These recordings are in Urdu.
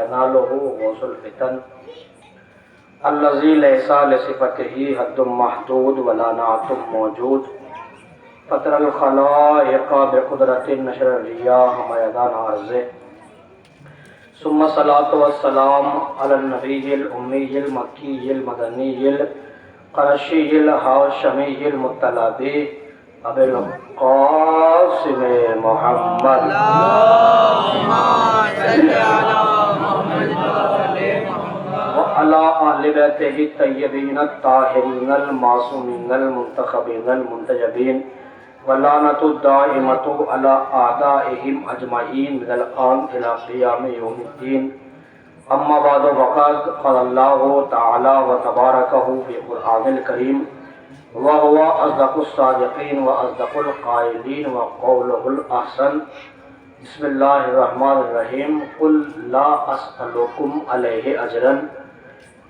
يناله غوث الفتن الذي ليس لصفته حد محدود ولا نعت موجود فطر الخلائق بقدرة نشر الرياح ميدان عرضه ثم الصلاة والسلام على النبي الأمي المكي المدني القرشي الهاشمي المطلبي أبي القاسم محمد اللهم صل على محمد وعلى آل بيته الطيبين الطاهرين المعصومين المنتخبين المنتجبين واللعنة الدائمة على أعدائهم أجمعين من الآن إلى قيام يوم الدين أما بعد فقد قال الله تعالى وتباركه في القرآن الكريم وهو أصدق الصادقين وأصدق القائلين وقوله الأحسن بسم الله الرحمن الرحيم قل لا أسألكم عليه أجرا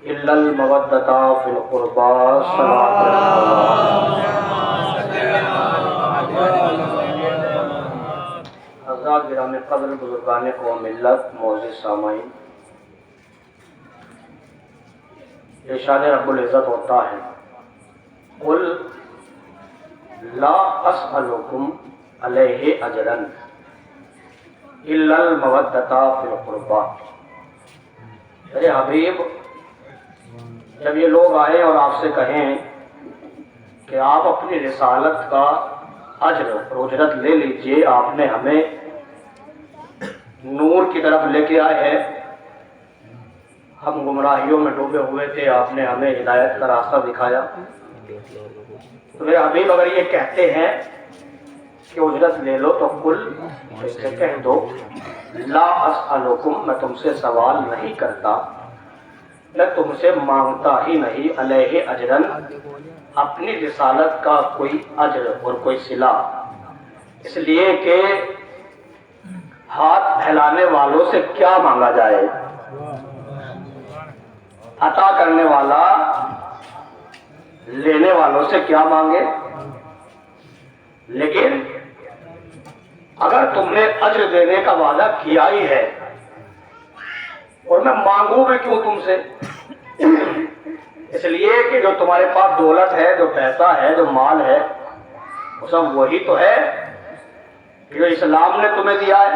إلا المودة في القربى حضرات گرامی قدر بزرگان قوم ملت معزز سامعین، ارشاد رب العزت ہوتا ہے قل لا اسألکم علیہ اجرا الا المودۃ فی القربى۔ میرے حبیب، جب یہ لوگ آئے اور آپ سے کہیں کہ آپ اپنی رسالت کا اجر اور اجرت لے لیجئے، آپ نے ہمیں نور کی طرف لے کے آئے ہیں، ہم گمراہیوں میں ڈوبے ہوئے تھے، آپ نے ہمیں ہدایت کا راستہ دکھایا، تو میرے حبیب اگر یہ کہتے ہیں کہ اجرت لے لو تو قل اس سے کہہ دو لا اسألکم، میں تم سے سوال نہیں کرتا، میں تم سے مانگتا ہی نہیں علیہ اجرن، اپنی رسالت کا کوئی اجر اور کوئی صلہ، اس لیے کہ ہاتھ پھیلانے والوں سے کیا مانگا جائے، عطا کرنے والا لینے والوں سے کیا مانگے۔ لیکن اگر تم نے اجر دینے کا وعدہ کیا ہی ہے اور میں مانگوں بھی کیوں تم سے، اس لیے کہ جو تمہارے پاس دولت ہے، جو پیسہ ہے، جو مال ہے، وہ سب وہی تو ہے کہ جو اسلام نے تمہیں دیا ہے،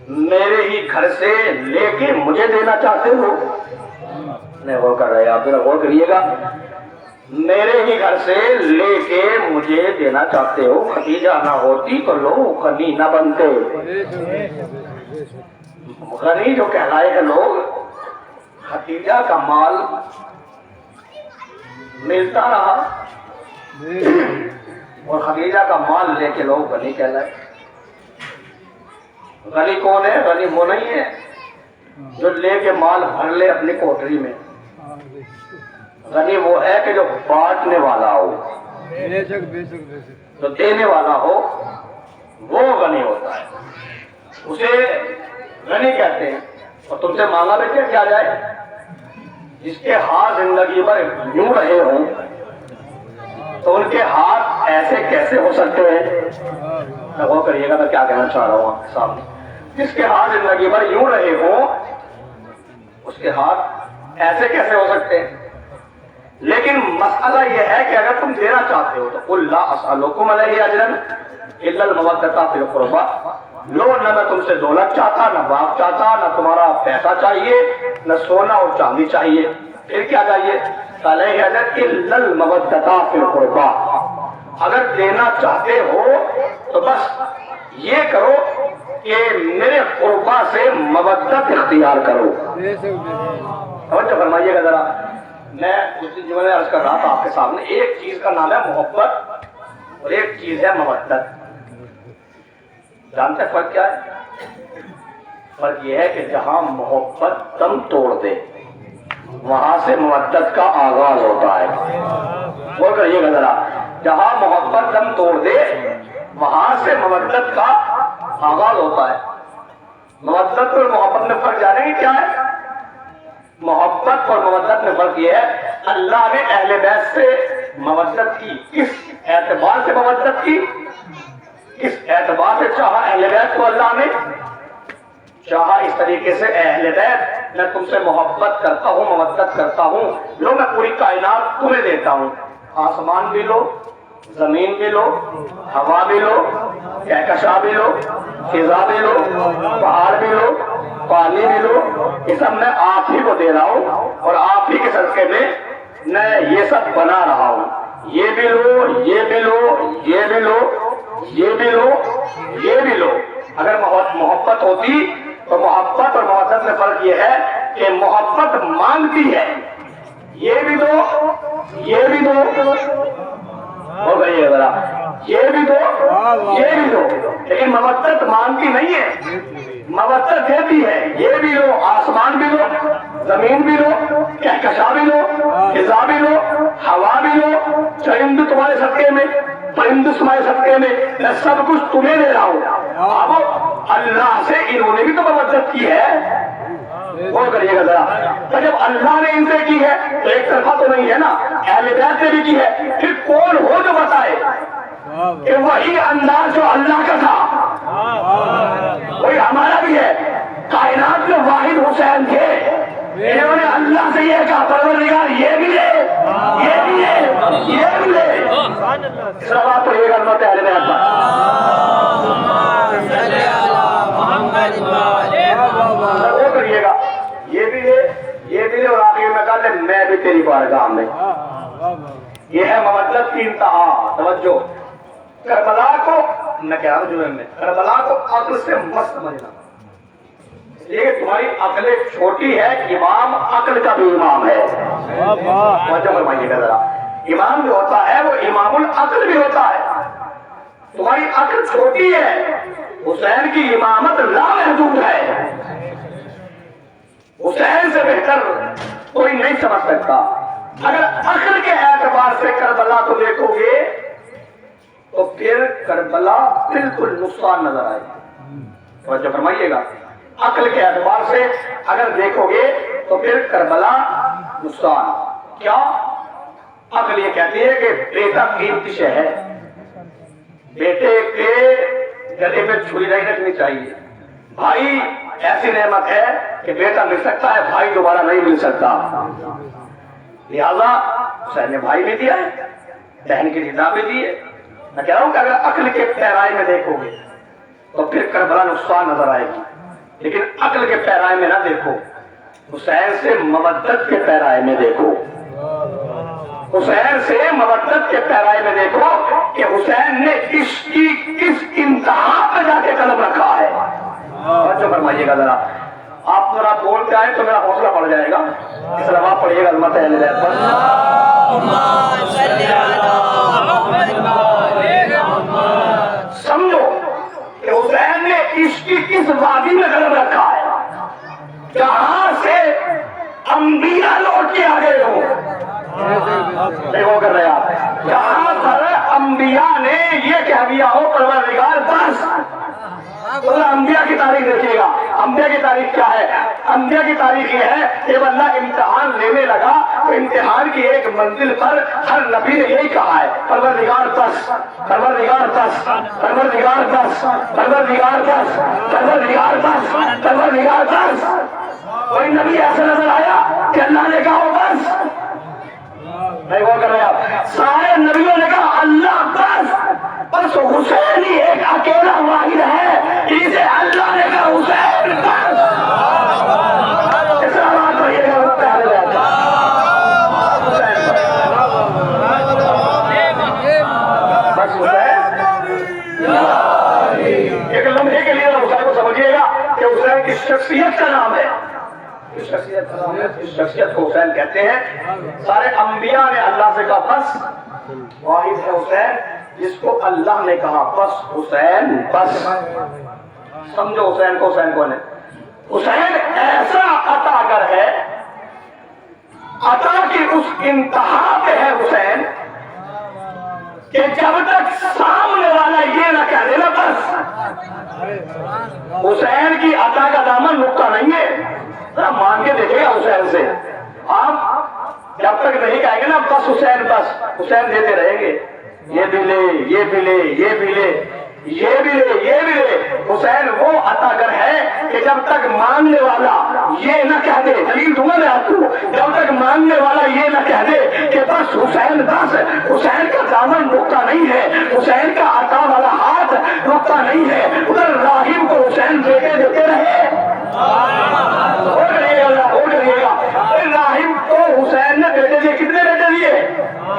میرے ہی گھر سے لے کے مجھے دینا چاہتے ہو۔ نہیں غور کر رہے آپ، ذرا غور کریے گا، میرے ہی گھر سے لے کے مجھے دینا چاہتے ہو، خدیجہ نہ ہوتی تو لوگ غنی نہ بنتے، غنی جو کہلائے ہیں لوگ، خدیجہ کا مال ملتا رہا اور خدیجہ کا مال لے کے لوگ غنی کہلائے۔ غنی کون ہے؟ غنی وہ نہیں ہے جو لے کے مال بھر لے اپنی کوٹری میں، غنی وہ ہے کہ جو بانٹنے والا ہو، جو دینے والا ہو، وہ غنی ہوتا ہے، اسے غنی کہتے ہیں۔ اور تم سے مانگا بھی کیا جائے؟ جس کے ہاتھ زندگی بھر یوں رہے ہوں تو ان کے ہاتھ ایسے کیسے ہو سکتے ہیں؟ غور کریے گا میں کیا کہنا چاہ رہا ہوں آپ کے سامنے۔ جس کے ہاتھ زندگی بھر یوں رہے ہوں اس کے ہاتھ ایسے کیسے ہو سکتے ہیں؟ لیکن مسئلہ یہ ہے کہ اگر تم دینا چاہتے ہو تو قل لا اسألکم علیہ اجرا الا المودۃ فی القربى، لو نہ میں تم سے دولت چاہتا، نہ باپ چاہتا، نہ تمہارا پیسہ چاہیے، نہ سونا اور چاندی چاہیے، پھر کیا چاہیے؟ علیہ اجر الا المودۃ فی القربى، اگر دینا چاہتے ہو تو بس یہ کرو کہ میرے قربا سے مودت اختیار کرو۔ توجہ فرمائیے گا ذرا، میں اس جو میں عرض کر رہا تھا آپ کے سامنے، ایک چیز کا نام ہے محبت اور ایک چیز ہے مودت۔ جانتے ہیں فرق کیا ہے؟ فرق یہ ہے کہ جہاں محبت دم توڑ دے وہاں سے مودت کا آغاز ہوتا ہے۔ غور کریے گا ذرا، جہاں محبت دم توڑ دے وہاں سے مودت کا آغاز ہوتا ہے۔ مودت اور محبت میں فرق جانیں گے کیا ہے؟ محبت اور مودت میں فرق یہ ہے، اللہ نے اہل بیت سے مودت کی، کس اعتبار سے مودت کی، کس اعتبار سے چاہا اہل بیت کو اللہ نے؟ چاہا اس طریقے سے اے اہل بیت میں تم سے محبت کرتا ہوں، مودت کرتا ہوں، لو میں پوری کائنات تمہیں دیتا ہوں، آسمان بھی لو، زمین بھی لو، ہوا بھی لو، کہکشاں بھی لو، فضا بھی لو، پہاڑ بھی لو، پانی بھی لو، یہ سب میں آپ ہی کو دے رہا ہوں اور آپ ہی کے صدقے میں میں یہ سب بنا رہا ہوں، یہ بھی لو، یہ بھی لو، یہ بھی لو، یہ بھی لو، یہ بھی لو۔ اگر محبت ہوتی تو محبت اور محبت میں فرق یہ ہے کہ محبت مانگتی ہے، یہ بھی دو، یہ بھی دو، ہو گئی ہے ذرا، یہ بھی دو، یہ بھی دو، لیکن مودت مانگتی نہیں ہے، مودت دیتی ہے، یہ بھی لو، آسمان بھی لو، زمین بھی لو، کہکشاں بھی لو، فضا بھی لو، ہوا بھی لو، چرند تمہارے صدقے میں، پرند تمہارے صدقے میں سب کچھ تمہیں دے رہا ہوں۔ اب اللہ سے انہوں نے بھی تو مودت کی ہے، وہ کریے گا ذرا، تو جب اللہ نے ان سے کی ہے تو ایک طرفہ تو نہیں ہے نا، اہل بیت نے بھی کی ہے، پھر کون ہو جو بتائے کہ وہی انداز جو اللہ کا تھا وہی ہمارا بھی ہے۔ کائنات میں واحد حسین تھے، انہوں نے اللہ سے یہ کہا پروردگار یہ بھی لے، یہ بھی لے، یہ بھی لے۔ اس طرح بات پڑھیے گا اللہ اہل بیت پر، وہ کریے گا، یہ بھی لے، یہ بھی لے، اور آخر میں کہا لے میں بھی تیری بارگاہ میں۔ یہ ہے مودت کی انتہا۔ توجہ، کربلا کو میں کہہ رہا ہوں جمعے میں، کربلا کو عقل سے مت سمجھنا، اس لیے کہ تمہاری عقل چھوٹی ہے، امام عقل کا بھی امام ہے۔ توجہ فرمائیے گا ذرا، امام جو ہوتا ہے وہ امام العقل بھی ہوتا ہے، تمہاری عقل چھوٹی ہے، حسین کی امامت لامحدود ہے، حسین سے بہتر کوئی نہیں سمجھ سکتا۔ اگر عقل کے اعتبار سے کربلا کو دیکھو گے تو پھر کربلا بالکل نقصان نظر آئے گا۔ توجہ فرمائیے گا، عقل کے اعتبار سے اگر دیکھو گے تو پھر کربلا نقصان۔ کیا؟ عقل یہ کہتی ہے کہ بیٹا قیمتی شے ہے، بیٹے کے گلے میں چھری نہیں رکھنی چاہیے، بھائی ایسی نعمت ہے کہ بیٹا مل سکتا ہے، بھائی دوبارہ نہیں مل سکتا، لہذا حسین نے بھائی بھی دیا ہے، بہن کی رضا بھی دی ہے۔ میں کہہ رہا ہوں کہ اگر عقل کے پیرائی میں دیکھو گے تو پھر کربلا نقصان نظر آئے گی، لیکن عقل کے پیرائی میں نہ دیکھو، حسین سے مودت کے پیرائی میں دیکھو، حسین سے مودت کے پیرائی میں دیکھو کہ حسین نے عشق کی کس انتہا پہ جا کے قدم رکھا ہے۔ توجہ فرمائیے گا ذرا، آپ ذرا بولتے آئے تو میرا حوصلہ بڑھ جائے گا، اس طرح آپ پڑھیے گا علمت اہل بیت پر۔ سمجھو کہ حسین نے عشق کی کس وادی میں قدم رکھا ہے جہاں سے انبیاء لوٹ کے آگے ہو، دیکھو کر رہے آپ، جہاں پر انبیاء نے یہ کہہ دیا ہو پروردگار بس۔ انبیاء کی تاریخ دیکھیے گا، انبیاء کی تاریخ کیا ہے؟ انبیاء کی تاریخ یہ ہے کہ جب اللہ امتحان لینے لگا تو امتحان کی ایک منزل پر ہر نبی نے یہی کہا ہے پروردگار بس، پروردگار بس، پروردگار بس، پروردگار بس، پروردگار بس، پروردگار بس۔ کوئی نبی ایسا نظر آیا کہ اللہ نے کہا بس؟ نہیں، وہ کر رہے آپ، سارے نبیوں نے کہا اللہ بس، بس حسین ہی ایک اکیلا واحد ہے جسے اللہ نے کہا حسین بس۔ اس بات کو یہ بس حسین، ایک لمحے کے لیے حسین کو سمجھیے گا کہ حسین کی شخصیت کا نام ہے، اس شخصیت کو حسین کہتے ہیں۔ سارے انبیاء نے اللہ سے کہا بس، واحد ہے حسین جس کو اللہ نے کہا بس، حسین بس۔ سمجھو حسین کو، حسین کون ہے؟ حسین ایسا عطا گر ہے، عطا کی اس انتہا پہ ہے حسین کہ جب تک سامنے والا یہ نہ کہہ دے نا بس، حسین کی عطا کا دامن رکتا نہیں ہے۔ مان کے دیکھے گا حسین سے، آپ جب تک نہیں کہیں گے نا بس حسین بس، حسین دیتے رہیں گے، یہ بھی لے، یہ بھی لے، یہ بھی لے، یہ بھی لے یہ بھی لے. حسین وہ عطا گر ہے کہ جب تک مانگنے والا یہ نہ کہہ دے, دلیل دوں گا میں آپ کو, جب تک مانگنے والا یہ نہ کہہ دے کہ بس حسین بس, حسین کا دامن رکتا نہیں ہے, حسین کا عطا والا ہاتھ رکتا نہیں ہے, ادھر راہب کو حسین بیٹے دیتے رہے. اور کریے گا راہب کو حسین نے بیٹے دیے. کتنے بیٹے دیے؟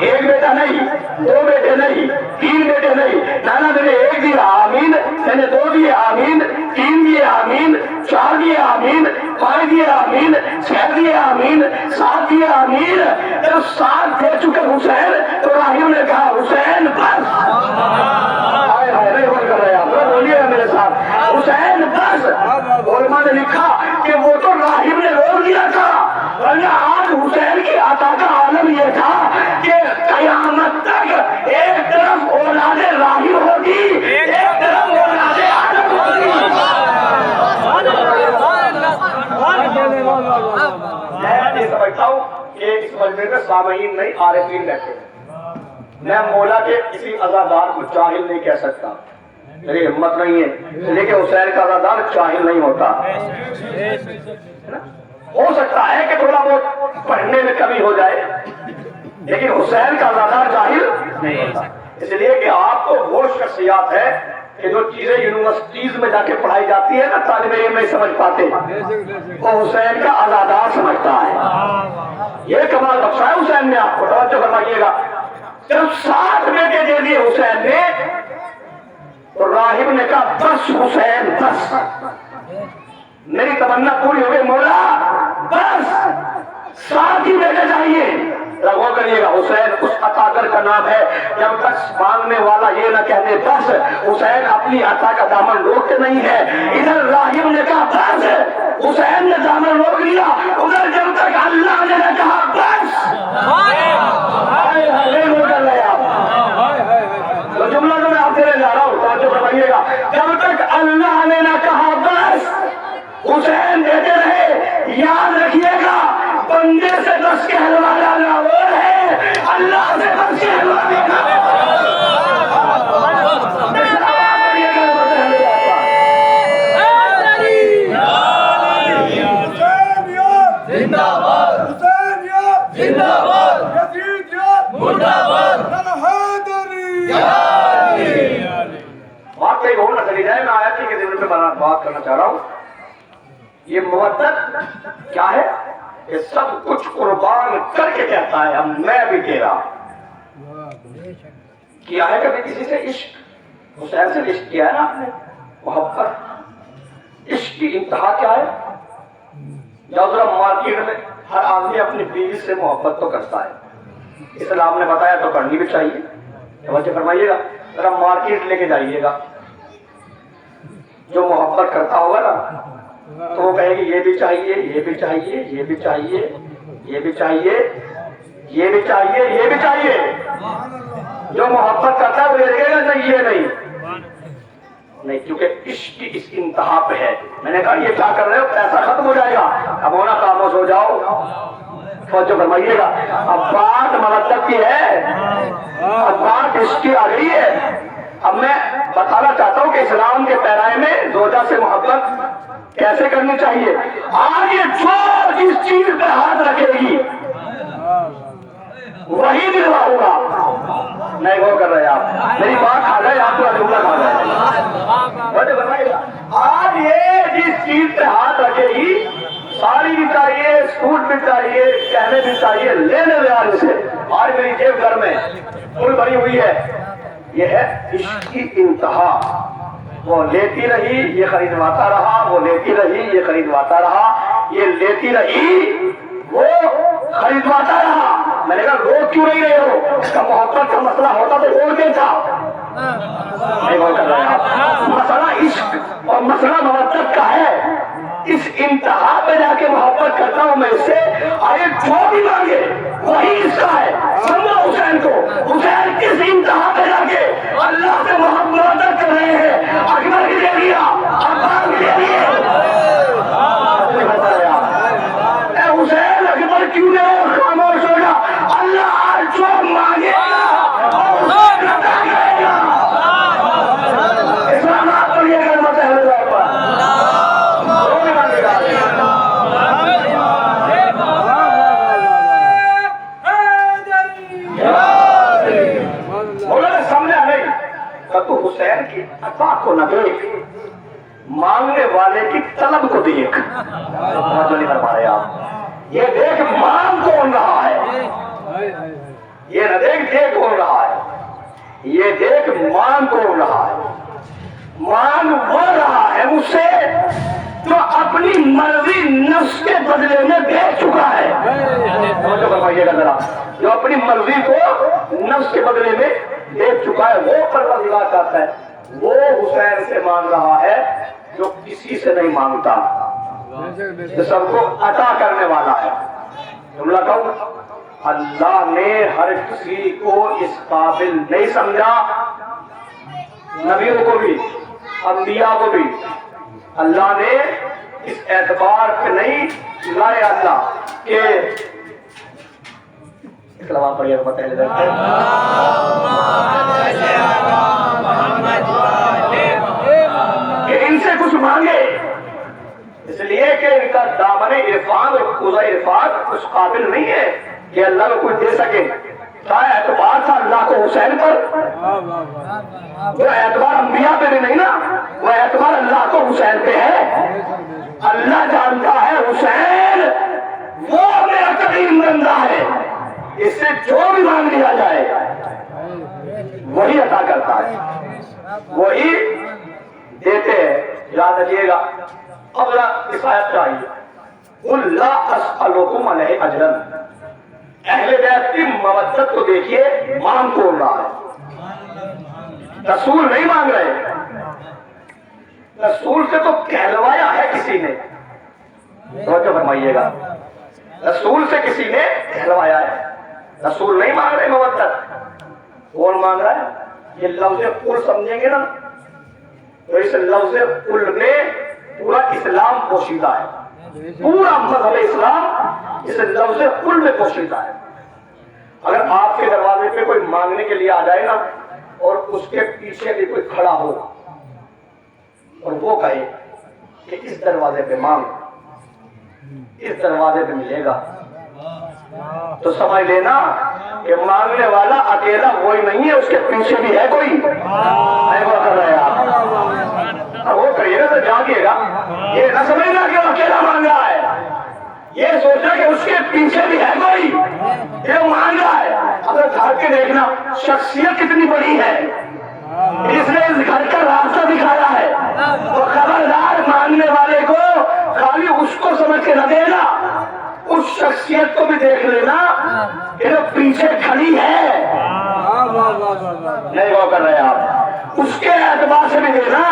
ایک بیٹا نہیں, دو بیٹے نہیں, تین بیٹے نہیں. نانا میں نے ایک دیا آمین, میں نے دو دیے آمین, تین دیے آمین, چار دیے آمین, پانچ دیے آمین, چھ دیے آمین, سات دیے آمین. جب سات دے چکے حسین تو راہب نے کہا حسین بس. نہیں بول کر رہے آپ بولیے گا میرے ساتھ, حسین بس. علماء نے لکھا کہ وہ تو راہب نے روک دیا تھا, ورنہ آج حسین کی عطا کا عالم یہ تھا کہ قیامت تک ایک طرف اولاد راہب ہوگی, ایک طرف اولاد عالم ہوگی. میں یہ سمجھتا ہوں کہ اس مجمع میں سامعین نہیں عارفین رہتے ہیں. میں مولا کے کسی عزادار کو جاہل نہیں کہہ سکتا, میری ہمت نہیں ہے, لیکن حسین کا عزادار جاہل نہیں ہوتا. ہو سکتا ہے کہ تھوڑا بہت پڑھنے میں کمی ہو جائے, لیکن حسین کا عزادار جاہل نہیں ہوتا. اس لیے کہ آپ کو وہ شخصیات ہے کہ جو چیزیں یونیورسٹیز میں جا کے پڑھائی جاتی ہے نا طالب علم نہیں سمجھ پاتے, وہ حسین کا عزادار سمجھتا ہے. یہ کمال بخشا ہے حسین نے آپ کو, توجہ فرمائیے گا. جب 7 بیٹے دے دیے حسین نے تو راہب نے کہا بس حسین بس, میری تمنا پوری ہو گئی مولا, بس 7 ہی بیٹے چاہیے. غور کریے گا, حسین اس عطا گر کا نام ہے. جب تک مانگنے والا یہ نہ کہہ دے بس, حسین اپنی عطا کا دامن روکتے نہیں ہے. ادھر راہب نے کہا بس, حسین نے دامن روک لیا. ادھر جب تک اللہ نے کہا بس, تو جملہ جو میں آپ سے جا رہا ہوں توجہ فرمائیے گا, جب تک اللہ نے نہ کہا بس حسین دیتے رہے. یاد رکھیے گا, بندے سے بس کہلوانا نہ وہ ہے, اللہ سے بس کہلوانے کا بات کہیں اور نہ چلی جائے. میں آیت کے ضمن پہ بات کرنا چاہ رہا ہوں. یہ محبت کیا ہے کہ سب کچھ قربان کر کے کہتا ہے اب میں بھی تیرا. کیا ہے کبھی کسی سے عشق؟ حسین سے عشق کیا ہے نا آپ نے, محبت. عشق کی انتہا کیا ہے؟ یا ذرا مارکیٹ میں ہر آدمی اپنی بیوی سے محبت تو کرتا ہے, اسلام نے بتایا تو کرنی بھی چاہیے. توجہ فرمائیے گا, ذرا مارکیٹ لے کے جائیے گا, جو محبت کرتا ہوگا نا تو وہ کہے گی یہ بھی چاہیے, یہ بھی چاہیے, یہ بھی چاہیے, یہ بھی چاہیے, یہ بھی چاہیے, یہ بھی چاہیے. جو محبت کرتا ہے وہ یہ کہے گا نہیں یہ نہیں, کیونکہ عشق کی اس انتہا پہ ہے. میں نے کہا یہ کیا کر رہے ہو, پیسہ ختم ہو جائے گا, اب ہونا خاموش ہو جاؤ. توجہ فرمائیے گا, اب بات مرتب کی ہے, اب بات عشق کی آ گئی ہے. اب میں بتانا چاہتا ہوں کہ اسلام کے پیرائے میں زوجہ سے محبت کیسے کرنی چاہیے. آج یہ جو جس چیز پہ ہاتھ رکھے گی وہی دلواؤں گا. نہیں وہ کر رہے آپ, میری بات آ گئی, آپ کو جملہ کھا گئے. آج یہ جس چیز پہ ہاتھ رکھے گی, ساڑی بھی چاہیے, سوٹ بھی چاہیے, کہنے بھی چاہیے, لینے دے آج سے. آج میری جیب گھر میں پھول بھری ہوئی ہے. یہ ہے عشق کی انتہا. وہ لیتی رہی, یہ خریدواتا رہا, وہ لیتی رہی, یہ خریدواتا رہا, یہ لیتی رہی, وہ خریدواتا رہا. میں نے کہا روک کیوں نہیں رہے ہو, اس کا محبت کا مسئلہ ہوتا تو روک دیتا. نہیں وہ کر رہا, مسئلہ عشق اور مسئلہ محبت کا ہے. اس انتہا پہ جا کے محبت کرتا ہوں میں اس سے, آئے جو بھی مانگے وہی اس کا ہے. سمجھو حسین کو, حسین کس انتہا پہ جا کے اللہ سے محبت کر رہے ہیں. اکبر کے لیے, عباس کے لیے, حسین اکبر کیوں نہیں خاموش ہوگا. اللہ جو مانگے گا استحقاق کو نہ دیکھ، مانگنے والے کی طلب کو دیکھ۔ توجہ نہیں کر پا رہے آپ؟ یہ دیکھ مانگ کون رہا ہے، یہ نہ دیکھ دے کون رہا ہے، یہ دیکھ مانگ کون رہا ہے۔ مانگ وہ رہا ہے اس سے جو اپنی مرضی نفس کے بدلے میں دے چکا ہے۔ توجہ فرمائیے گا ذرا، جو اپنی مرضی کو نفس کے بدلے میں دے چکا ہے وہ پروردگار چاہتا ہے، وہ حسین سے مانگ رہا ہے جو کسی سے نہیں مانگتا، جو سب کو عطا کرنے والا ہے۔ جملہ کہوں، اللہ نے ہر کسی کو اس قابل نہیں سمجھا، نبیوں کو بھی انبیاء کو بھی اللہ نے اس اعتبار پہ نہیں لائے اللہ کہ کلام پڑھیے بتائیے کہ ان سے کچھ مانگے، اس لیے کہ ان کا دامن عرفان اور قوضہ عرفان اس قابل نہیں ہے کہ اللہ کو کچھ دے سکے۔ چاہے اعتبار تھا اللہ کو حسین پر، وہ اعتبار انبیاء پہ بھی نہیں نا، وہ اعتبار اللہ کو حسین پہ ہے۔ اللہ جانتا ہے حسین وہ میرا کریم بندہ ہے، اس سے جو بھی مانگ لیا جائے وہی عطا کرتا ہے، وہی دیتے ہیں۔ یاد رکھیے گا۔ اب ذرا اس آیت کا آئیے، قُلْ لَا أَسْأَلُكُمْ عَلَيْهِ أَجْرًا۔ اہل بیت کی مودت کو دیکھیے، مانگ کون رہا ہے، رسول نہیں مانگ رہے، رسول سے تو کہلوایا ہے کسی نے۔ توجہ فرمائیے گا، رسول سے کسی نے کہلوایا ہے، رسول نہیں مانگ رہے مودت۔ کون مانگ رہا ہے؟ یہ لفظ قل سمجھیں گے نا تو اس لفظ قل میں پورا اسلام پوشیدہ ہے، پورا مذہب اسلام اس لفظ قل میں پوشیدہ ہے۔ اگر آپ کے دروازے پہ کوئی مانگنے کے لیے آ جائے نا اور اس کے پیچھے بھی کوئی کھڑا ہو اور وہ کہے کہ اس دروازے پہ مانگ، اس دروازے پہ ملے گا، تو سمجھ لینا کہ مانگنے والا اکیلا وہی نہیں ہے، اس کے پیچھے بھی ہے کوئی۔ وہ کر رہے آپ، وہ کریے گا تو جاگیے گا، یہ نہ سمجھنا کہ وہ اکیلا مانگ رہا ہے، یہ سوچنا کہ اس کے پیچھے بھی ہے کوئی یہ مانگ رہا ہے۔ اگر گھر کے دیکھنا شخصیت کتنی بڑی ہے، اس نے اس گھر کا راستہ دکھایا ہے، تو خبردار مانگنے والے کو خالی اس کو سمجھ کے نہ دینا، اس شخصیت کو بھی دیکھ لینا کہ جو پیچھے کھڑی ہے، نہیں وہ کر رہے آپ، اس کے اعتبار سے بھی دینا،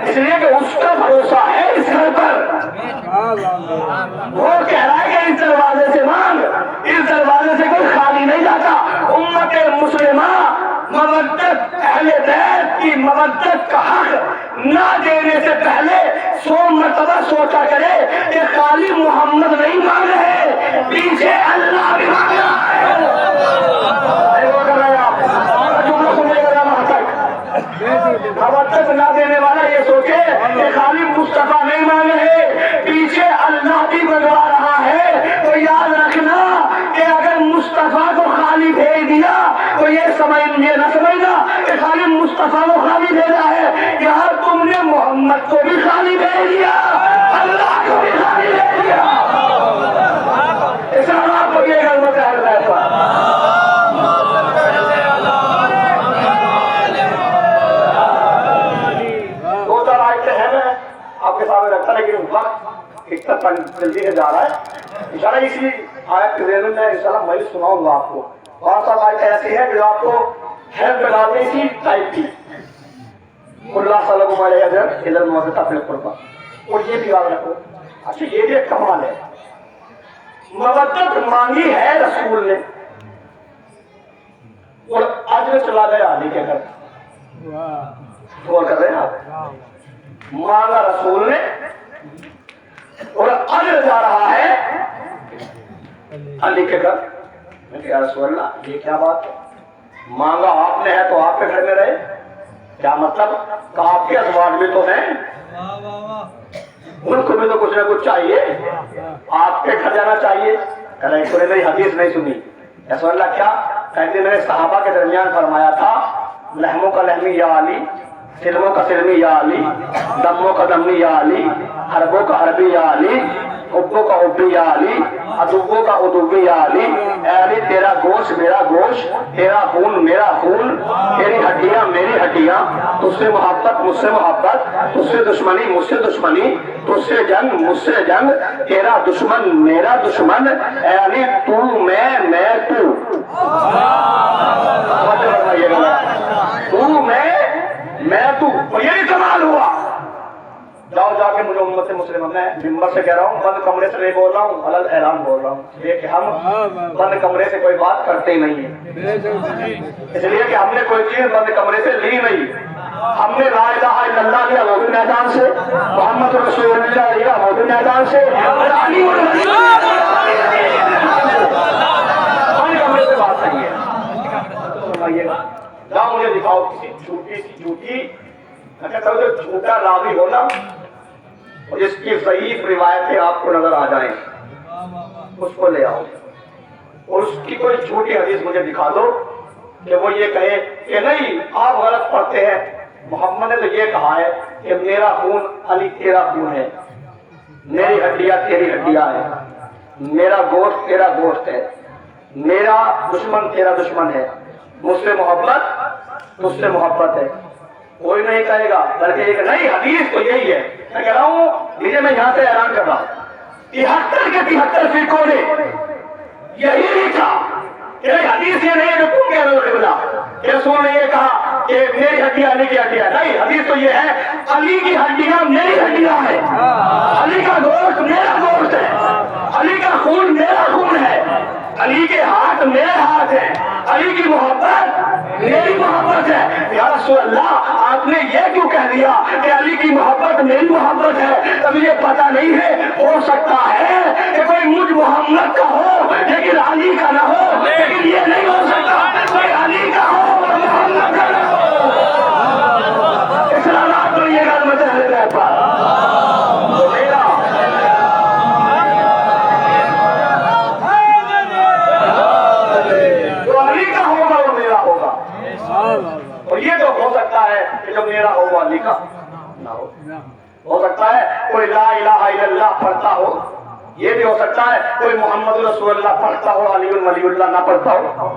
اس لیے کہ اس کا بھروسہ ہے اس گھر پر۔ وہ کہہ رہا ہے کہ اس دروازے سے مانگ، اس دروازے سے کوئی خالی نہیں جاتا۔ امت مسلمہ مودت، اہل بیت کی مودت کا حق نہ دینے سے پہلے 100 مرتبہ سوچا کرے کہ خالی محمد نہیں مانگ رہے، پیچھے اللہ بھی مانگ رہا ہے۔ مودت نہ دینے والا یہ سوچے کہ خالی مصطفیٰ نہیں مانگ رہے، پیچھے اللہ بھی منگوا رہا ہے، تو یاد رکھنا کہ اگر مصطفیٰ کو خالی بھیج دیا تو یہ نہ سمجھنا کہ خالی مصطفیٰ کو خالی بھیجا ہے، یہاں تم نے محمد کو بھی خالی بھیج دیا، اللہ کو بھی خالی بھیج دیا۔ اس طرح آپ کو یہ غلط ہے آپ کے سامنے رکھتا، لیکن وقت ایک تک جلدی سے جا رہا ہے۔ انشاءاللہ اسی آیت کے ذیل میں انشاءاللہ میں سناؤں گا آپ کو۔ بہت سا آیت ایسی ہے جو آپ کو حیرت میں ڈالنے کی ٹائپ کی، اللہ صلی اللہ علیہ وسلم ادھر موجودہ فی القربہ، اور یہ بھی یاد رکھو۔ اچھا یہ بھی ایک کمال ہے، مودت مانگی ہے رسول نے اور اجر چلا گیا علی کے گھر۔ غور کر رہے ہیں آپ، مانگا رسول نے اور اجر جا رہا ہے علی کے گھر۔ میں کہ یا رسول اللہ یہ کیا بات ہے، مانگا آپ نے ہے تو آپ کے گھر میں رہے، کیا مطلب کہ آپ کے ازواج بھی تو ہیں، ان کو بھی تو کچھ نہ کچھ چاہیے، آپ کے گھر جانا چاہیے۔ کہ نہیں سنے، میری حدیث نہیں سنی۔ رسول اللہ کیا کہتے، میں نے صحابہ کے درمیان فرمایا تھا لحموں کا لحمی یا علی، سلموں کا سلمی یا علی، دموں کا دمی یا علی، حربوں کا حربی یا علی، حبوں کا حبی یا علی، ادوبوں کا ادوبی یا علی۔ اے علی تیرا گوشت میرا گوشت، تیرا خون میرا خون، تیری ہڈیاں میری ہڈیاں، تجھ سے محبت مجھ سے محبت، تجھ سے دشمنی مجھ سے دشمنی، تجھ سے جنگ مجھ سے جنگ، تیرا دشمن میرا دشمن، اے علی تو میں تو۔ تو میں تو، یہی کمال ہوا۔ جاؤ جا کے مجھے امت مسلمہ، میں ممبر سے کہہ رہا ہوں، بند کمرے سے نہیں بول رہا ہوں، علل اعلان بول رہا ہوں، یہ کہ ہم بند کمرے سے کوئی بات کرتے ہی نہیں ہیں، اس لیے کہ ہم نے کوئی چیز بند کمرے سے لی نہیں۔ ہم نے لا الہ الا اللہ لیا وہ بھی میدان سے، محمد رسول اللہ لیا وہ بھی میدان سے، علی بند کمرے سے بات نہیں ہے۔ جاؤ مجھے دکھاؤ کسی جھوٹی سی جھوٹی، میں کہتا ہوں جو جھوٹا راوی ہو نا اور جس کی ضعیف روایتیں آپ کو نظر آ جائیں اس کو لے آؤ، اور اس کی کوئی جھوٹی حدیث مجھے دکھا دو کہ وہ یہ کہے کہ نہیں آپ غلط پڑھتے ہیں، محمد نے تو یہ کہا ہے کہ میرا خون علی تیرا خون ہے، میری ہڈیاں تیری ہڈیاں ہیں، میرا گوشت تیرا گوشت ہے، میرا دشمن تیرا دشمن ہے، مجھ سے محبت تجھ سے محبت ہے۔ کوئی نہیں کہے گا بلکہ ایک نئی حدیث تو یہی ہے۔ میں کہہ رہا ہوں لیجیے میں یہاں سے اعلان کر رہا ہوں 73 کے 73 فرقوں نے یہی لکھا کہ حدیث یہ نہیں ہے جو تم کہہ رہے ہو کہ رسول نے یہ کہا کہ میری ہڈیاں علی کی ہڈیاں، نہیں، حدیث تو یہ ہے علی کی ہڈیاں میری ہڈیاں ہیں، علی کا گوشت میرا گوشت ہے، علی کا خون میرا خون ہے، علی کے ہاتھ میرے ہاتھ ہیں، علی کی محبت میری محبت ہے۔ یا رسول اللہ آپ نے یہ کیوں کہہ دیا کہ علی کی محبت میری محبت ہے؟ اب یہ پتہ نہیں ہے، ہو سکتا ہے کہ کوئی مجھ محمد کا ہو لیکن علی کا نہ ہو، لیکن یہ نہیں ہو سکتا کوئی علی کا ہو اور محمد کا نہ ہو۔ اسلامات تو یہ گل مت ہے پر اور یہ تو ہو سکتا ہے کہ جو میرا ہو وہ علی کا نہ ہو سکتا ہے کوئی لا الہ الا اللہ پڑھتا ہو، یہ بھی ہو سکتا ہے کوئی محمد رسول اللہ پڑھتا ہو علی ولی اللہ نہ پڑھتا ہو،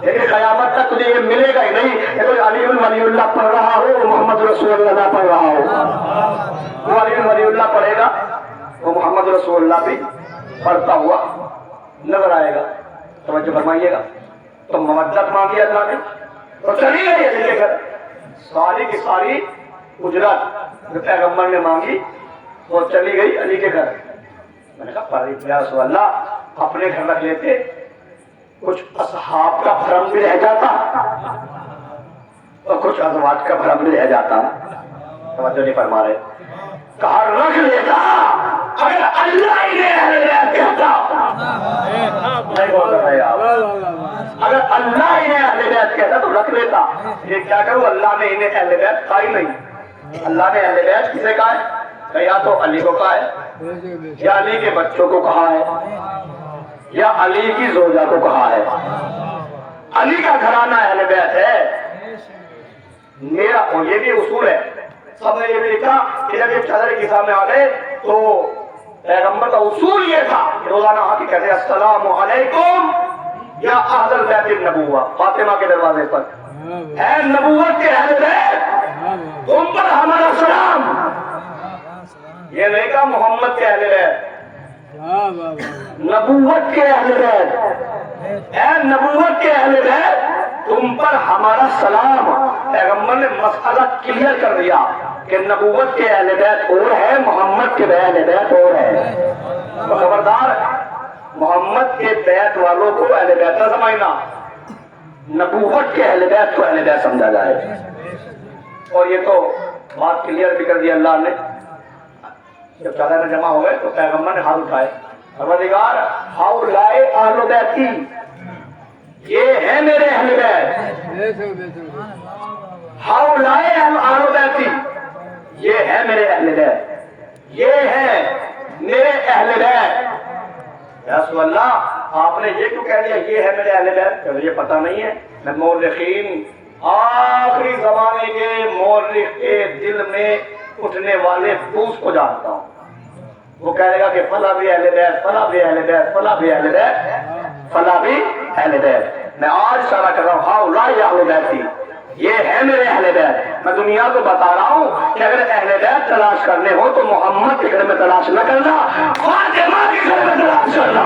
لیکن قیامت تک تجھے یہ ملے گا ہی نہیں کہ کوئی علی ولی اللہ پڑھ رہا ہو محمد رسول اللہ نہ پڑھ رہا ہو۔ وہ علی ولی اللہ پڑھے گا، وہ محمد رسول اللہ بھی پڑھتا ہوا نظر آئے گا۔ توجہ فرمائیے گا، تو مودت مانگی اللہ نے تو چلی گئی علی کے گھر، ساری کی ساری اجرت جو پیغمبر نے مانگی وہ چلی گئی علی کے گھر۔ میں نے کہا یا رسول اللہ اپنے گھر رکھ لیتے، کچھ اصحاب کا بھرم بھی رہ جاتا اور کچھ ازواج کا بھرم بھی رہ جاتا۔ توجہ نہیں فرما رہے، کہا رکھ لیتا اگر اللہ ہی نے اہل بیت کہتا، نہیں بول رہے آپ، اگر اللہ ہی نے اہل بیت کہتا تو رکھ لیتا۔ یہ کیا کروں، اللہ نے انہیں اہل بیت کہا ہی نہیں۔ اللہ نے اہل بیت کسے کہا ہے؟ یا تو علی کو کہا ہے، یا علی کے بچوں کو کہا ہے، یا علی کی زوجہ کو کہا ہے۔ علی کا گھرانہ اہل بیت ہے میرا، اور یہ بھی اصول ہے۔ سب نے یہ بھی لکھا کہ جب یہ چادر کی میں آ گئے تو پیغمبر کا اصول یہ تھا کہ روزانہ آ کے کہتے السلام علیکم یا اہل البیت النبوہ، فاطمہ کے دروازے پر، اے نبوت کے اہل بیت تم پر ہمارا سلام۔ یہ نہیں کہا محمد کے اہل بیت، نبوت کے اہل بیت، اے نبوت کے اہل بیت تم پر ہمارا سلام۔ پیغمبر نے مسئلہ کلیئر کر دیا کہ نبوت کے اہل بیت اور ہے، محمد کے اہل بیت اور ہے۔ تو خبردار محمد کے بیت والوں کو اہل بیت نہ سمجھنا، نبوت کے اہل بیت کو اہل بیت سمجھا جائے۔ اور یہ تو بات کلیئر بھی کر دی اللہ نے۔ جب چادر میں جمع ہو گئے تو پیغمبر نے ہاتھ اٹھائے، پروردگار ہؤلاء اہل بیتی، یہ ہے میرے اہل بیت، ہؤلاء اہل بیتی، یہ ہے میرے اہل بیت، یہ ہے میرے اہل بیت۔ یا رسول اللہ آپ نے یہ کیوں کہہ دیا یہ ہے میرے اہل بیت؟ کہ مجھے پتہ نہیں ہے، میں مورخین آخری زمانے کے مورخ کے دل میں اٹھنے والے بوس کو جانتا ہوں. وہ کہے گا کہ فلاں بھی اہل بیت، فلاں بھی اہل بیت، فلاں بھی اہل بیت، فلاں بھی اہل بیت. میں آج اشارہ کر رہا ہوں ہؤلاء اہل بیتی، یہ ہے میرے اہل بیت. میں دنیا کو بتا رہا ہوں کہ اگر اہل بیت تلاش کرنے ہو تو محمد کے گھر میں تلاش نہ کرنا، فاطمہ کے گھر میں تلاش کرنا.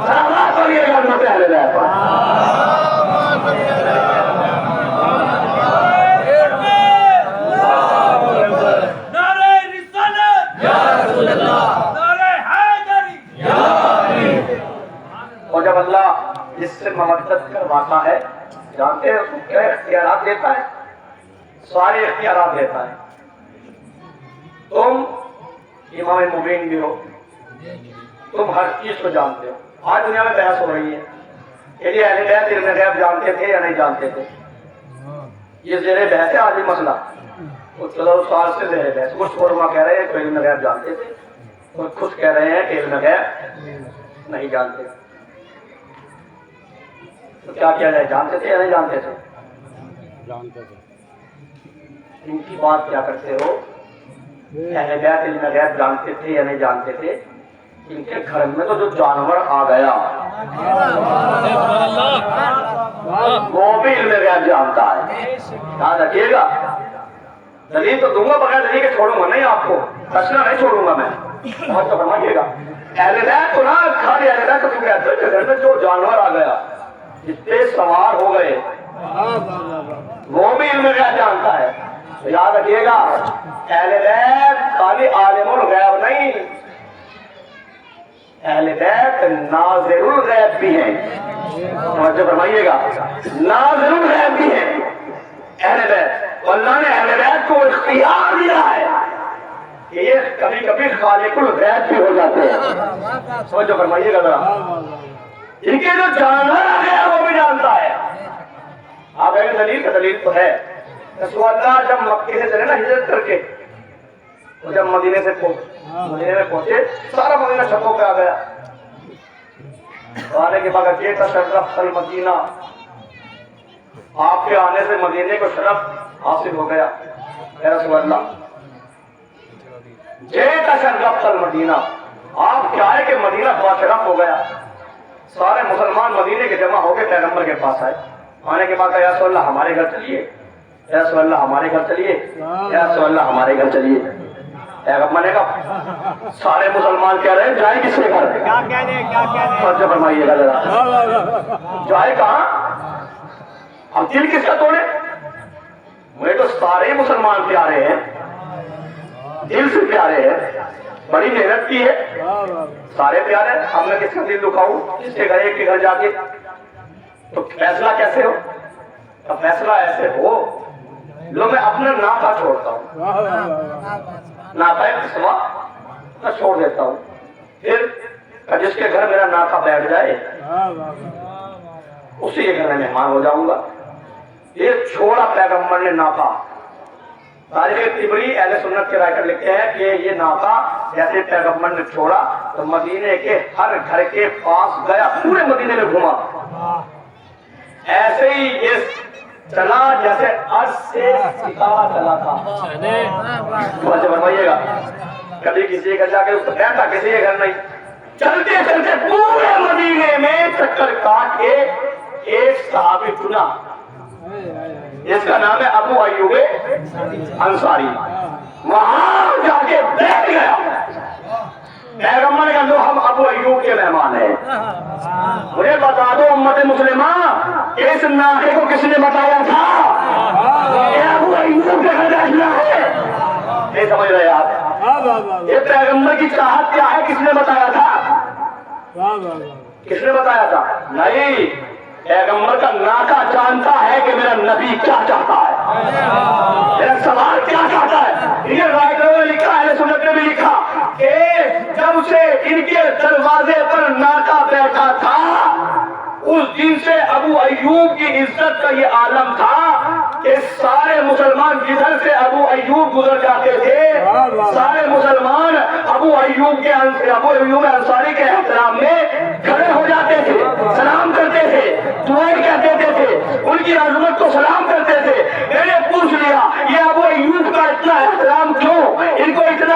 سلامات پڑھیے گا نبی اہل بیت پر. اور جب اللہ جس سے مودت کرواتا ہے، جانتے ہیں اس کو کیا اختیارات دیتا ہے؟ سارے اختیارات دیتا ہے. تم امام مبین بھی ہو، تم ہر چیز کو جانتے ہو. آج دنیا میں بحث ہو رہی ہے کہ یہ اہل بیت علم غیب جانتے تھے یا نہیں جانتے تھے. یہ زیر بحث ہے آج بھی مسئلہ. چلو سال سے زیر بحث. کچھ علماء کہہ رہے ہیں کہ علم غیب جانتے تھے، اور کچھ کہہ رہے ہیں کہ علم غیب نہیں جانتے. تو کیا کیا جائے؟ جانتے تھے یا نہیں جانتے تھے؟ جانتے تھے. ان کی بات کیا کرتے ہو؟ اہل بیت علم غیب جانتے تھے یا نہیں جانتے تھے؟ ان کے گھر میں تو جو جانور آ گیا وہ بھی علم غیب جانتا ہے. یاد رکھیے گا. دلیل تو دوں گا، بغیر دلیل کے چھوڑوں گا نہیں آپ کو. فیصلہ نہیں چھوڑوں گا میں. بہت تو فرمائیے گا. اہل بیت کو نہ خالی اہل بیت کو تم کہتے ہو کہ گھر میں جو جانور آ گیا، جتنے سوار ہو گئے، وہ بھی علم غیب جانتا ہے. تو یاد رکھیے گا اہل بیت خالی عالم الغیب نہیں، اہل بیت ناظر الغیب بھی ہیں. توجہ فرمائیے گا، ناظر الغیب بھی ہیں اہل بیت. اللہ نے اہل بیت کو اختیار دیا ہے کہ یہ کبھی کبھی خالق الغیب بھی ہو جاتے ہیں. توجہ فرمائیے گا ذرا. ان کے جو جانور آ گیا وہ بھی جانتا ہے. آپ کہیں دلیل کا دلیل تو ہے. رسول اللہ جب مکے سے چلے نا ہجرت کر کے، وہ جب مدینے میں پہنچے، سارا مدینہ چھتوں پہ آ گیا. آنے کے بعد جیتا شرف المدینہ، آپ کے آنے سے مدینے کو شرف حاصل ہو گیا. اے رسول اللہ، جیتا شرف المدینہ، آپ کیا ہے کہ مدینہ باشرف ہو گیا. سارے مسلمان مدینے کے جمع ہو کے پیغمبر کے پاس آئے. آنے کے بعد یا رسول اللہ ہمارے گھر چلیے، یا رسول اللہ ہمارے گھر چلیے، یا رسول اللہ ہمارے گھر چلیے. پیغمبر نے کہا سارے مسلمان کہہ رہے ہیں جائے کس کے گھر؟ توجہ فرمائیے گا ذرا. جائے کہاں؟ اب دل کس کا توڑے؟ مجھے تو سارے مسلمان پیارے ہیں، دل سے پیارے ہیں، بڑی محنت کی ہے، سارے پیارے. ہم نے کس کا دل دکھاؤں؟ اس کے گھر ایک کے گھر جا کے. تو فیصلہ کیسے ہو؟ اب فیصلہ ایسے ہو لو میں اپنا ناکا چھوڑتا ہوں، ناکا قسمہ میں چھوڑ دیتا ہوں. پھر جس کے گھر میرا ناکا بیٹھ جائے اسی کے گھر میں مہمان ہو جاؤں گا. یہ چھوڑا پیغمبر نے ناکا. تاریخ طبری اہل سنت کے رائٹر لکھتے ہیں کہ یہ ناکا جیسے پیغمبر نے چھوڑا تو مدینے کے ہر گھر کے پاس گیا، پورے مدینے میں گھوما. ایسے ہی یہ چلا جیسے عرش سے ستارہ چلا تھا. فرمائیے گا کبھی کسی گھر جا کے اس کو بیٹھا، کسی کے گھر نہیں. چلتے چلتے پورے مدینے میں چکر کاٹ کے ایک صحابی چنا جس کا نام ہے ابو ایوب انصاری. وہاں جا کے بیٹھ گیا. پیغمبر نے کہا لو ہم ابو ایوب کے مہمان ہیں. مجھے بتا دو امت مسلمہ، اس ناکے کو کس نے بتایا تھا کہ ابو ایوب کے گھر بیٹھنا ہے؟ نہیں سمجھ رہے آپ؟ یہ پیغمبر کی چاہت کیا ہے کس نے بتایا تھا؟ کس نے بتایا تھا؟ نہیں، پیغمبر کا ناکا جانتا ہے کہ میرا نبی کیا چاہتا ہے، میرا سوال کیا چاہتا ہے. یہ رائٹروں نے لکھا، اہل سنت نے بھی لکھا کہ جب سے ان کے دروازے پر ناکا بیٹھا تھا اس دن سے ابو ایوب کی عزت کا یہ عالم تھا کہ سارے مسلمان جدھر سے ابو ایوب گزر جاتے تھے سارے مسلمان ابو ایوب انصاری کے احترام میں کھڑے ہو جاتے تھے، سلام کرتے تھے، دعائیں کہتے تھے، ان کی عظمت کو سلام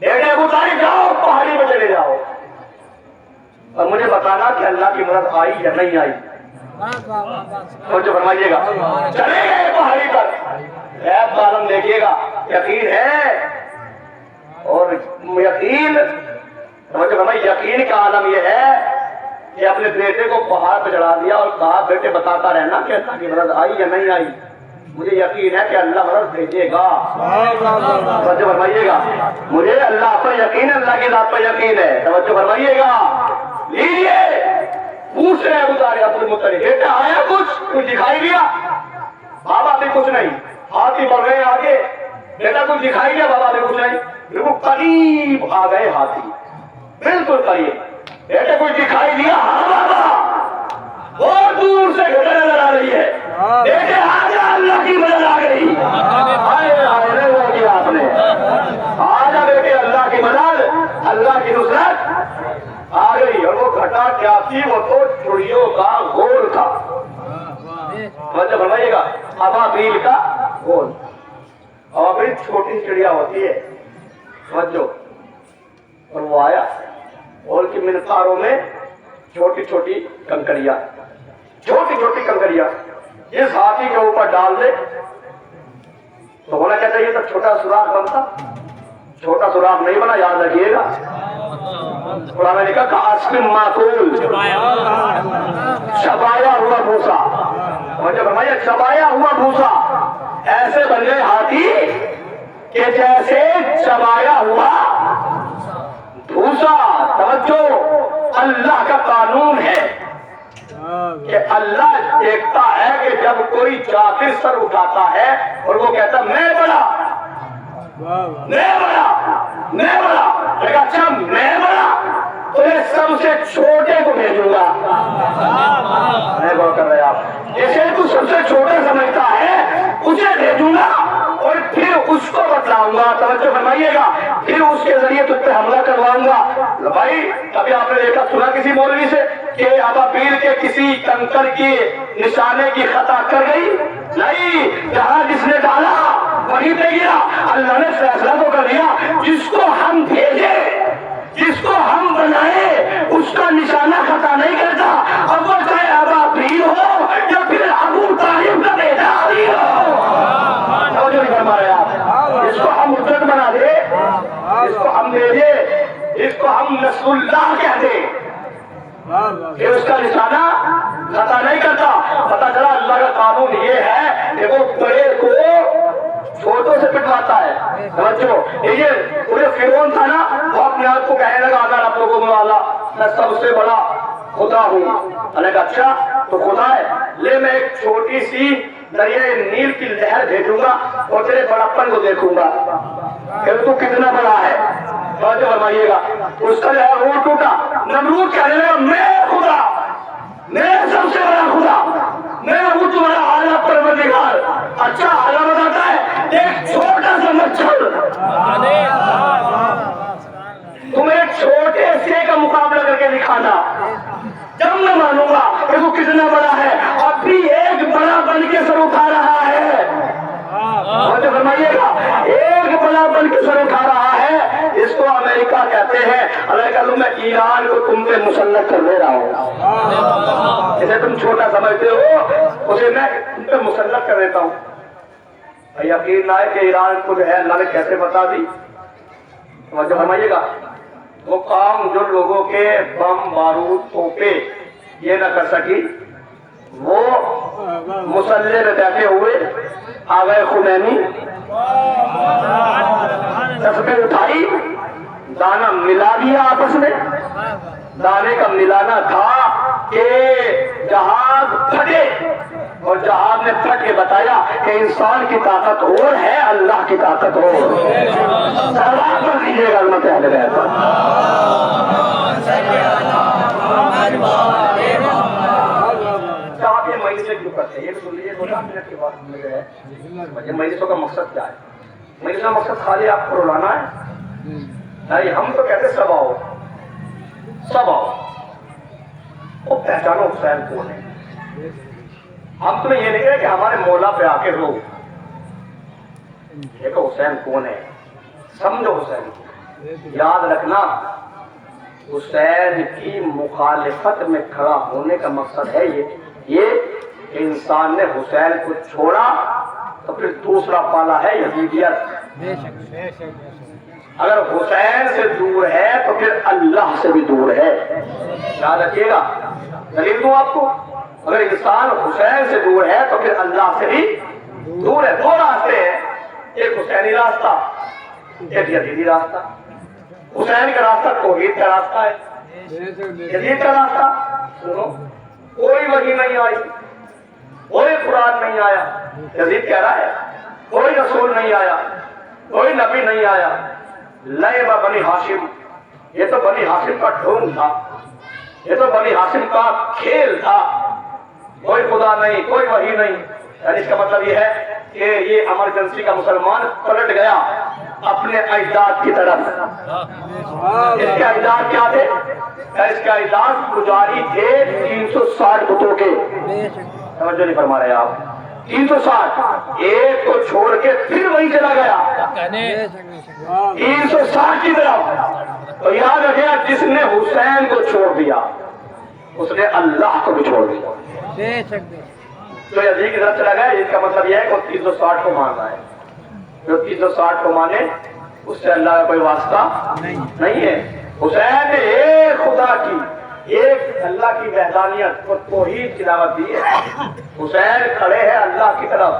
بیٹے ابو طالب جاؤ پہاڑی پہ چلے جاؤ اور مجھے بتانا کہ اللہ کی مدد آئی یا نہیں آئی. توجہ فرمائیے گا. چلے گئے پہاڑی پر، غیب کا عالم دیکھیے گا. یقین ہے اور یقین، توجہ فرمائیے، یقین کا عالم یہ ہے کہ اپنے بیٹے کو پہاڑ پہ چڑھا دیا اور کہا بیٹے بتاتا رہنا کہ اللہ کی مدد آئی یا نہیں آئی. مجھے یقین ہے کہ اللہ مدد بھیجے گا. توجہ فرمائیے گا. مجھے اللہ پر یقین ہے، اللہ کی ذات پر یقین ہے. توجہ فرمائیے گا. لیجیے پوچھ رہے ابو طالب عبد المطلب، بیٹا آیا کچھ دکھائی دیا؟ بابا بھی کچھ نہیں. ہاتھی بڑھ گئے آگے. بیٹا کچھ دکھائی دیا؟ بابا بھی کچھ نہیں. بالکل قریب آ گئے ہاتھی، بالکل قریب. بیٹا کچھ دکھائی دیا؟ ہاں بابا. بہت دور سے گھٹا نظر آ رہی ہے. بیٹے آجا اللہ کی مدد آ گئی. ہو گیا آپ نے. آجا بیٹے اللہ کی مدد، اللہ کی نصرت آ گئی. اور وہ گھٹا کیا تھی؟ وہ تو چڑیوں کا گول تھا. توجہ فرمائیے گا. ابابیل کا گول. ابابیل چھوٹی چڑیا ہوتی ہے. توجہ. اور وہ آیا اور کی منقاروں میں چھوٹی چھوٹی کنکریاں، چھوٹی چھوٹی کنکریاں اس ہاتھی کے اوپر ڈال دے تو ہونا کیا چاہیے تھا؟ چھوٹا سوراخ بنتا. چھوٹا سوراخ نہیں بنا، یاد رکھیے گا. قرآن نے لکھا کعصف معقول، چبایا ہوا بھوسا. مجھے فرمایا چبایا ہوا بھوسا. ایسے بن گئے ہاتھی کہ جیسے چبایا ہوا بھوسا. توجہ، اللہ کا قانون ہے کہ اللہ دیکھتا ہے کہ جب کوئی جاکر سر اٹھاتا ہے اور وہ کہتا میں بڑا، میں بڑا، میں بڑا. اچھا میں بڑا تو یہ سب سے چھوٹے کو بھیجوں گا. میں غور کر رہے آپ، جیسے تو سب سے چھوٹا سمجھتا ہے اسے بھیجوں گا اور پھر اس کو بتلاؤں گا. توجہ فرمائیے گا. پھر اس کے ذریعے تجھ پہ حملہ کرواؤں گا. بھائی کبھی آپ نے دیکھا سنا کسی مولوی سے کہ ابابیل کے کسی کنکر کی نشانے کی خطا کر گئی؟ نہیں. جہاں جس نے ڈالا وہیں پہ گرا. اللہ نے فیصلہ تو کر دیا جس کو ہم بھیجے، جس کو ہم بنائے اس کا نشانہ خطا نہیں کرتا. اب وہ چاہے ابابیل ہو یا پھر ابو طالب کا بیٹا علی ہو. توجہ نہیں فرما رہے آپ. اس کو ہم حجت بنا دے، اس کو ہم بھیجے، اس کو ہم نصر اللہ کہہ دیں کہ اس کا نشانہ خطا نہیں کرتا. پتا چلا اللہ کا قانون یہ ہے کہ وہ بڑے کو چھوٹوں سے پٹواتا ہے. توجہ. یہ فرعون تھا نا، وہ اپنے آپ کو کہنے لگا اگر آپ لوگوں میں والا میں سب سے بڑا خدا ہوں. اللہ کا اچھا تو خدا ہے، لے میں ایک چھوٹی سی دریائے نیل کی لہر بھیجوں گا اور تیرے بڑاپن کو دیکھوں گا کہ تو کتنا بڑا ہے. توجہ فرمائیے گا. اس کا لہر وہ ٹوٹا. نمرود کہنے لگا میں خدا، میں سب سے بڑا خدا، میں ہوں تمہارا اعلیٰ پروردگار. اچھا اعلیٰ بتاتا ہے ایک چھوٹا سا مچھر تمہیں چھوٹے سے کا مقابلہ کر کے دکھانا، جب میں مانوں گا کہ وہ کتنا بڑا ہے. اب بھی ایک بڑا بن کے سر اٹھا رہا ہے. فرمائیے گا ایک بڑا بن کے سر اٹھا رہا ہے. اس کو امریکہ کہتے ہیں. اللہ کہہ لوں میں ایران کو تم پہ مسلط کر دے رہا ہوں. جسے تم چھوٹا سمجھتے ہو اسے میں تم پہ مسلط کر دیتا ہوں. یقین نہ ہے کہ ایران کو جو ہے اللہ نے کیسے بتا دی. توجہ فرمائیے گا. وہ کام جو لوگوں کے بم بارود توپے یہ نہ کر سکی، وہ مسلح میں بیٹھے ہوئے آ گئے خمینی، تصویر اٹھائی، دانا ملا دیا آپس میں. دانے کا ملانا تھا کہ جہاز پھٹے، اور جہاز نے پھٹ کے بتایا کہ انسان کی طاقت اور ہے، اللہ کی طاقت اور. سلام کر دیجیے گا علمت اہل بیت پر. آپ یہ مجلسیں کیوں کرتے ہیں؟ یہ سن لیجیے 2 منٹ کی بات مل گئے. یہ مجلسوں کا مقصد کیا ہے؟ مجلس کا مقصد خالی آپ کو رلانا ہے؟ نہیں. ہم تو کہتے سب آؤ، سب آؤ. وہ پہچانو حسین کون ہے. ہم تمہیں یہ نہیں کہے کہ ہمارے مولا پہ آ کے رو. دیکھو حسین کون ہے، سمجھو حسین کون ہے. یاد رکھنا حسین کی مخالفت میں کھڑا ہونے کا مقصد ہے یہ انسان نے حسین کو چھوڑا تو پھر دوسرا پالا ہے یزیدیت. اگر حسین سے دور ہے تو پھر اللہ سے بھی دور ہے. یاد رکھیے گا. دلیل دوں آپ کو, اگر انسان حسین سے دور ہے تو پھر اللہ سے بھی دور ہے. دو راستے ہیں, ایک حسینی راستہ, ایک یزیدی راستہ. حسین کا راستہ توحید کا راستہ ہے, یزید کا راستہ سنو کوئی وحی نہیں آئی, کوئی قرآن نہیں آیا. یزید کہہ رہا ہے کوئی رسول نہیں آیا, کوئی نبی نہیں آیا. لعب بنی ہاشم, یہ تو بنی ہاشم کا ڈھونگ تھا, یہ تو بنی ہاشم کا کھیل تھا. کوئی خدا نہیں, کوئی وحی نہیں. یعنی اس کا مطلب یہ ہے کہ یہ ایمرجنسی کا مسلمان پلٹ گیا اپنے اجداد کی طرف. اس کے اجداد کیا تھے؟ اس کے اجداد پجاری تھے 360 بتوں کے. توجہ نہیں فرما رہے آپ. 360 ایک کو چھوڑ کے پھر وہیں چلا گیا 360 کی طرف. تو یاد رکھے جس نے حسین کو چھوڑ دیا اس نے اللہ کو بھی چھوڑ دیا. جو یزید کی طرف چلا گیا, اس کا مطلب یہ ہے کہ وہ 360 کو مان رہا ہے. جو 360 کو مانے اس سے اللہ کا کوئی واسطہ نہیں ہے. حسین نے ایک خدا کی, ایک اللہ کی وحدانیت اور توحید کی دعوت دی ہے. حسین کھڑے ہیں اللہ کی طرف,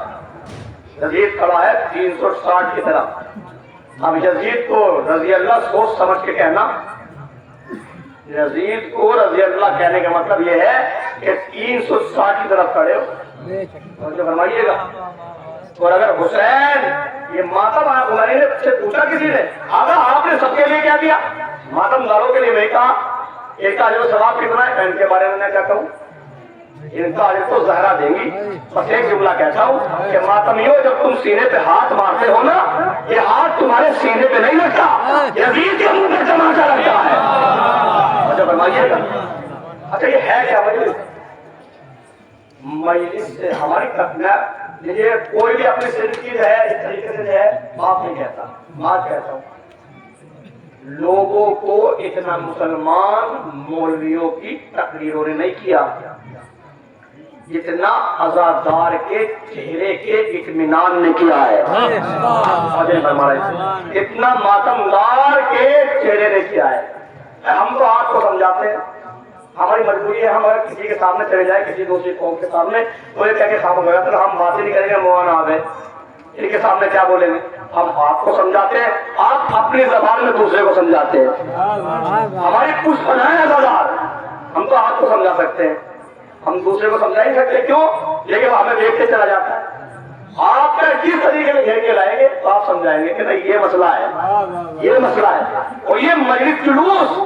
یزید کھڑا ہے 360 کی طرف. اب یزید کو رضی اللہ سوچ سمجھ کے کہنا, یزید کو رضی اللہ کہنے کا مطلب یہ ہے کہ 360 کی طرف کھڑے ہو. فرمائیے گا. اور اگر حسین یہ ماتم عمرانی سے پوچھا کسی نے, آگا آپ نے سب کے لیے کیا دیا؟ ماتم داروں کے لیے نہیں کہا. ایک کا جو ثواب کتنا ہے ان کے بارے میں میں کیا کہوں, ان کا عجب تو زہرا دیں گی. بس ایک جملہ کہتا ہوں کہ ماتمیوں جب تم سینے پہ ہاتھ مارتے ہو نا, یہ ہاتھ تمہارے سینے پہ نہیں لگتا, یزید کے منہ پہ تماچا لگتا ہے. اچھا فرمائیے گا. اچھا یہ ہے کیا مجلس؟ مجلس سے ہماری تقریب یہ کوئی بھی اپنی سر کی جو ہے اس طریقے سے جو ہے معاف نہیں کہتا. معاف کہتا ہوں لوگوں کو اتنا مسلمان مولویوں کی تقریروں نے نہیں کیا جتنا عزادار کے چہرے کے اطمینان نے کیا ہے. اتنا ماتمدار کے چہرے نے کیا ہے. ہم تو آپ کو سمجھاتے ہیں, ہماری مجبوری ہے. ہم اگر کسی کے سامنے چلے جائیں, کسی دوسری قوم کے سامنے, تو یہ کہہ کے خاموش ہو جاتے ہیں, ہم باتیں نہیں کریں گے, مولانا آ گئے, ان کے سامنے کیا بولیں گے. ہم آپ کو سمجھاتے ہیں, آپ اپنی زبان میں دوسرے کو سمجھاتے ہیں. ہماری پوچھ بنائے عزادار, ہم تو آپ کو سمجھا سکتے ہیں, ہم دوسرے کو سمجھا نہیں سکتے. کیوں؟ لیکن وہ ہمیں دیکھ کے چلا جاتا ہے. آپ کا جس طریقے میں گھیر کے لائیں گے تو آپ سمجھائیں گے کہ نہیں یہ مسئلہ ہے, یہ مسئلہ ہے. اور یہ مجلس جلوس,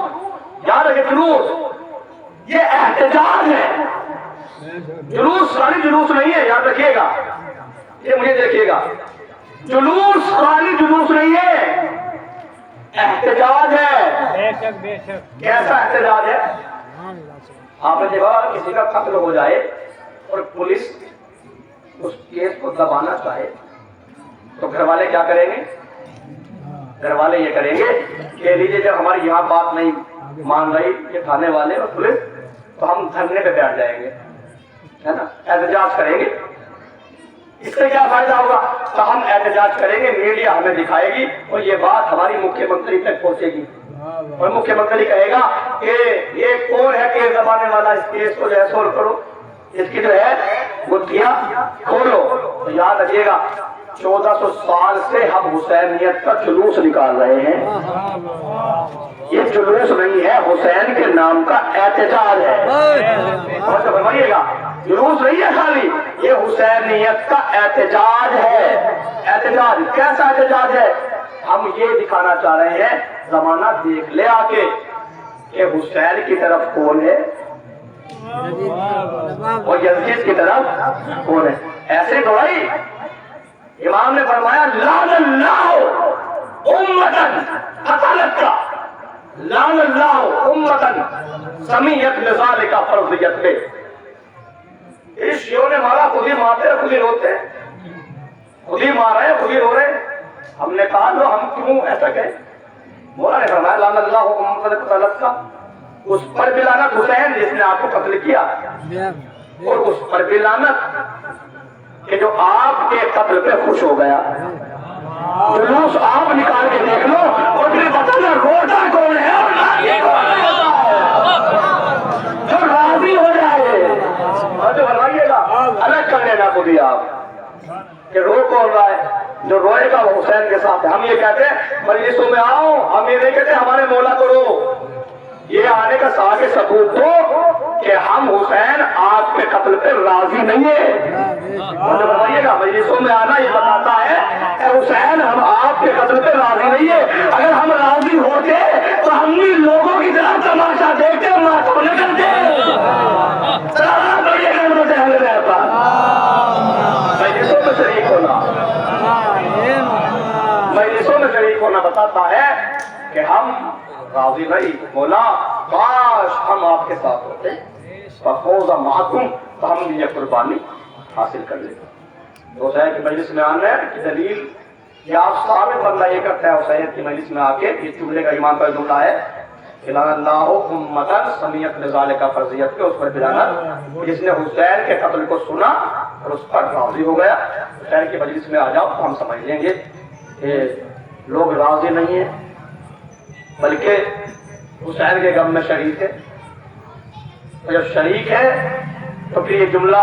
یاد رکھے جلوس یہ احتجاج ہے. جلوس خالی جلوس نہیں ہے, یاد رکھیے گا. یہ مجھے دیکھیے گا, جلوس خالی جلوس نہیں ہے, احتجاج ہے. کیسا احتجاج ہے؟ آپ نے دیکھا کسی کا قتل ہو جائے اور پولیس اس کیس کو دبانا چاہے تو گھر والے کیا کریں گے؟ گھر والے یہ کریں گے کہ لیجیے جب ہماری یہاں بات نہیں مان رہی یہ تھانے والے اور پولیس, تو ہم دھرنے پہ بیٹھ جائیں گے, ہے نا, احتجاج کریں گے. اس سے کیا فائدہ ہوگا؟ تو ہم احتجاج کریں گے, میڈیا ہمیں دکھائے گی اور یہ بات ہماری مکھیہ منتری تک پہنچے گی, اور مکھیہ منتری کہے گا کہ یہ کون ہے کیس دبانے والا, اس کیس کو جو ہے سولو کرو, اس کی جو ہے گتھیاں کھولو. تو یاد رکھیے گا 1400 سال سے ہم حسینیت کا جلوس نکال رہے ہیں. یہ جلوس نہیں ہے, حسین کے نام کا احتجاج ہے. اور فرمائیے گا جلوس نہیں ہے خالی, یہ حسینیت کا احتجاج ہے. احتجاج کیسا احتجاج ہے؟ ہم یہ دکھانا چاہ رہے ہیں, زمانہ دیکھ لے آ کے کہ حسین کی طرف کون ہے اور یزید کی طرف کون ہے. ایسے تھوڑا ہی امام نے فرمایا لعن اللہ امتن قتلت کا, لعن اللہ امتن سمیت لذالک فرضیت میں. اس شیعوں نے مارا, خود ہی مارتے ہیں, خود ہی روتے ہیں, خود ہی مار رہے ہیں, خود ہی رو رہے ہیں. ہم نے کہا لو ہم کیوں ایسا کہیں, مولا نے فرمایا لعن اللہ محمد قتلت کا، اس پر بھی لعنت حسین جس نے آپ کو قتل کیا، اور اس پر بھی لعنت کہ جو آپ کے قتل پہ خوش ہو گیا۔ جلوس آپ نکال کے دیکھ لو اور پھر بتانا روتا کون ہے اور راضی کون ہے، جو راضی ہو جائے۔ اور جو فرمائیے گا الگ کر لینا خود ہی آپ کہ رو کون رہا ہے، جو روئے گا وہ حسین کے ساتھ ہے۔ ہم یہ کہتے ہیں مجلسوں میں آؤ، ہم یہ نہیں کہتے ہمارے مولا کو رو، یہ آنے کا ساتھ ثبوت دو کہ ہم حسین آپ کے قتل پہ راضی نہیں ہیں۔ اور جو فرمائیے گا مجلسوں میں آنا یہ بتاتا ہے کہ حسین ہم آپ کے قتل پہ راضی نہیں ہیں، اگر ہم راضی ہوتے تو ہم بھی لوگوں کی طرح تماشا دیکھتے ماتم نہ کرتے۔ مجلسوں میں شریک ہونا، مجلسوں میں شریک ہونا بتاتا ہے کہ ہم راضی نہیں، مولا کاش ہم آپ کے ساتھ ہوتے، فَفَوْزَ مَعَكُمْ، تو ہم بھی یہ قربانی حاصل کر لیتے۔ تو حسین کی مجلس میں آنے کی دلیل یا ثابت بندہ یہ کرتا ہے حسین کی مجلس میں آ کے، اس جملے کا ایمان پر جملہ ہے لعن اللہ امتن سمیت لذالک فرضیت کے، اس پر لعنت جس نے حسین کے قتل کو سنا اور اس پر راضی ہو گیا۔ حسین کی مجلس میں آ جاؤ تو ہم سمجھ لیں گے کہ لوگ راضی نہیں ہیں بلکہ حسین کے غم میں شریک ہے، اور جب شریک ہے تو پھر یہ جملہ